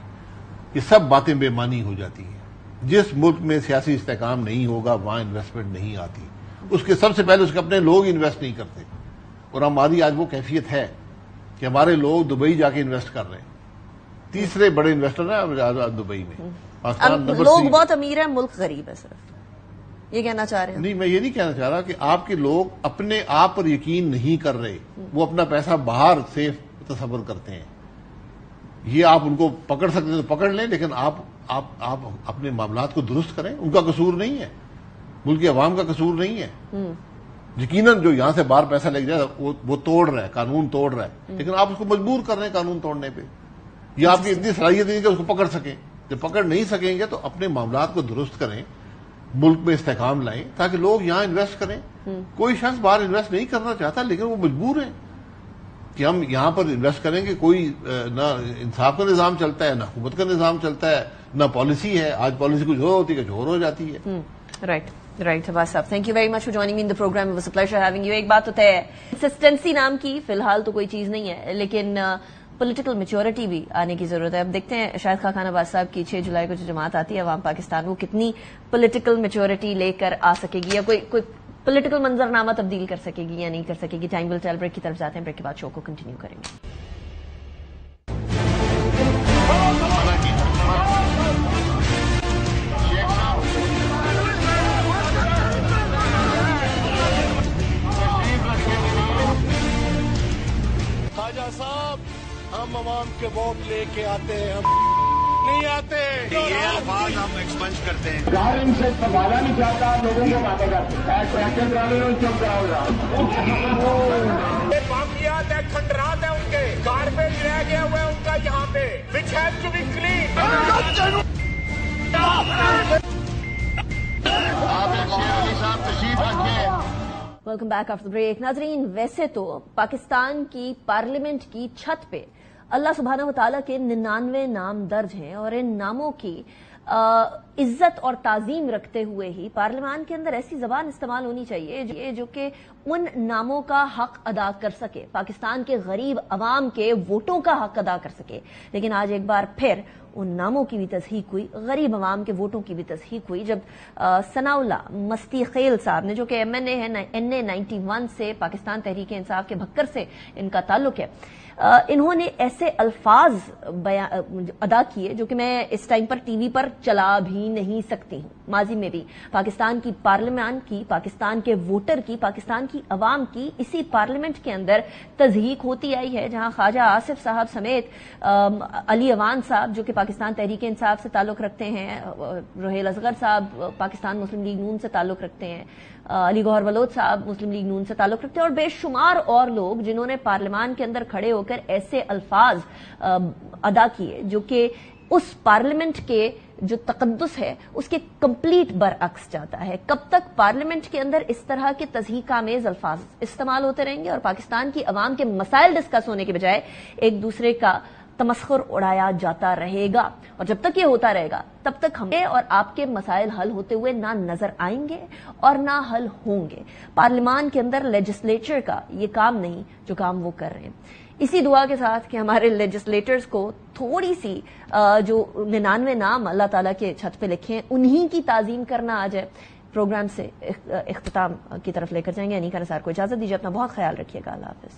یہ سب باتیں بے معنی ہو جاتی ہیں. جس ملک میں سیاسی استحکام نہیں ہوگا وہاں انویسٹمنٹ نہیں آتی. اس کے سب سے پہلے اس کے اپنے لوگ انویسٹ نہیں کرتے. اور ہماری آج وہ کیفیت ہے کہ ہمارے لوگ دبئی جا کے انویسٹ کر رہے ہیں. تیسرے بڑے انویسٹر ہیں دبئی میں. لوگ بہت امیر ہیں، ملک غریب ہے. صرف یہ کہنا چاہ رہے ہیں؟ نہیں، میں یہ نہیں کہنا چاہ رہا کہ آپ کے لوگ اپنے آپ پر یقین نہیں کر رہے. وہ اپنا پیسہ باہر سیف تصور کرتے ہیں. یہ آپ ان کو پکڑ سکتے ہیں تو پکڑ لیں، لیکن آپ اپنے معاملات کو درست کریں. ان کا قصور نہیں ہے، ملک کی عوام کا قصور نہیں ہے. یقیناً جو یہاں سے باہر پیسہ لے جائے وہ توڑ رہا ہے، قانون توڑ رہا ہے، لیکن آپ اس کو مجبور کر رہے ہیں قانون توڑنے پہ. یہ آپ کی اتنی صلاحیت نہیں کہ اس کو پکڑ سکیں. جب پکڑ نہیں سکیں گے تو اپنے معاملات کو درست کریں، ملک میں استحکام لائیں تاکہ لوگ یہاں انویسٹ کریں. کوئی شخص باہر انویسٹ نہیں کرنا چاہتا لیکن وہ مجبور ہیں کہ ہم یہاں پر انویسٹ کریں گے. کوئی نہ انصاف کا نظام چلتا ہے، نہ حکومت کا نظام چلتا ہے، نہ پالیسی ہے. آج پالیسی کچھ اور ہوتی ہے، کچھ اور ہو جاتی ہے. رائٹ شہباز صاحب، thank you very much for joining me in the programme. Was a pleasure having you. ایک بات تو ہے، کنسسٹنسی نام کی فی الحال تو کوئی چیز نہیں ہے، لیکن پولیٹیکل میچورٹی بھی آنے کی ضرورت ہے. اب دیکھتے ہیں شاہد خاقان عباس صاحب کی 6 جولائی کو جو جماعت آتی ہے عوام پاکستان، وہ کتنی پولیٹیکل میچورٹی لے کر آ سکے گی، یا کوئی پولیٹیکل منظرنامہ تبدیل کر سکے گی یا نہیں کر سکے گی. Time will tell. بریک کی طرف جاتے ہیں، بریک کے بعد شو کو کنٹینیو کریں گے. خواجہ صاحب، ہم عوام کے ووٹ لے کے آتے ہیں، ہم نہیں آتے. یہ آواز ہم ایکسپنج کرتے ہیں. ان سے سنبھالا نہیں جاتا، لوگوں کو باتیں کرتے چپ رہا باقیات ہے، کھنڈرات ہے، ان کے گاربیج رہ گیا ہوا ہے ان کا یہاں پہ. which has to be clean. آپ شیر علی صاحب تشریف رکھیں. Welcome back after break. ناظرین، ویسے تو پاکستان کی پارلیمنٹ کی چھت پہ اللہ سبحانہ و تعالیٰ کے 99 نام درج ہیں، اور ان ناموں کی عزت اور تعظیم رکھتے ہوئے ہی پارلیمان کے اندر ایسی زبان استعمال ہونی چاہیے جو کہ ان ناموں کا حق ادا کر سکے، پاکستان کے غریب عوام کے ووٹوں کا حق ادا کر سکے. لیکن آج ایک بار پھر ان ناموں کی بھی تصحیح ہوئی، غریب عوام کے ووٹوں کی بھی تصحیح ہوئی، جب ثناء اللہ مستی خیل صاحب نے، جو کہ ایم این اے ہے، NA 91 سے، پاکستان تحریک انصاف کے بھکر سے ان کا تعلق ہے، انہوں نے ایسے الفاظ ادا کیے جو کہ میں اس ٹائم پر ٹی وی پر چلا بھی نہیں سکتی ہوں. ماضی میں بھی پاکستان کی پارلیمان کی، پاکستان کے ووٹر کی، پاکستان کی عوام کی اسی پارلیمنٹ کے اندر تضحیق ہوتی آئی ہے، جہاں خواجہ آصف صاحب سمیت علی اوان صاحب جو کہ پاکستان تحریک انصاف سے تعلق رکھتے ہیں، رحیل اصغر صاحب پاکستان مسلم لیگ نون سے تعلق رکھتے ہیں، علی گوہر ولود صاحب مسلم لیگ نون سے تعلق رکھتے ہیں، اور بے شمار اور لوگ جنہوں نے پارلیمان کے اندر کھڑے ہو کر ایسے الفاظ ادا کیے جو کہ اس پارلیمنٹ کے جو تقدس ہے اس کے کمپلیٹ برعکس جاتا ہے. کب تک پارلیمنٹ کے اندر اس طرح کے تضحیق آمیز الفاظ استعمال ہوتے رہیں گے اور پاکستان کی عوام کے مسائل ڈسکس ہونے کے بجائے ایک دوسرے کا تمسخر اڑایا جاتا رہے گا؟ اور جب تک یہ ہوتا رہے گا تب تک ہم اور آپ کے مسائل حل ہوتے ہوئے نہ نظر آئیں گے اور نہ حل ہوں گے. پارلیمان کے اندر لیجسلیچر کا یہ کام نہیں جو کام وہ کر رہے ہیں. اسی دعا کے ساتھ کہ ہمارے لیجسلیٹرز کو تھوڑی سی جو 99 نام اللہ تعالیٰ کے چھت پہ لکھے ہیں انہی کی تعظیم کرنا آ جائے. پروگرام سے اختتام کی طرف لے کر جائیں گے. انیکا نثار کو اجازت دیجیے. اپنا بہت خیال رکھیے گا. اللہ حافظ.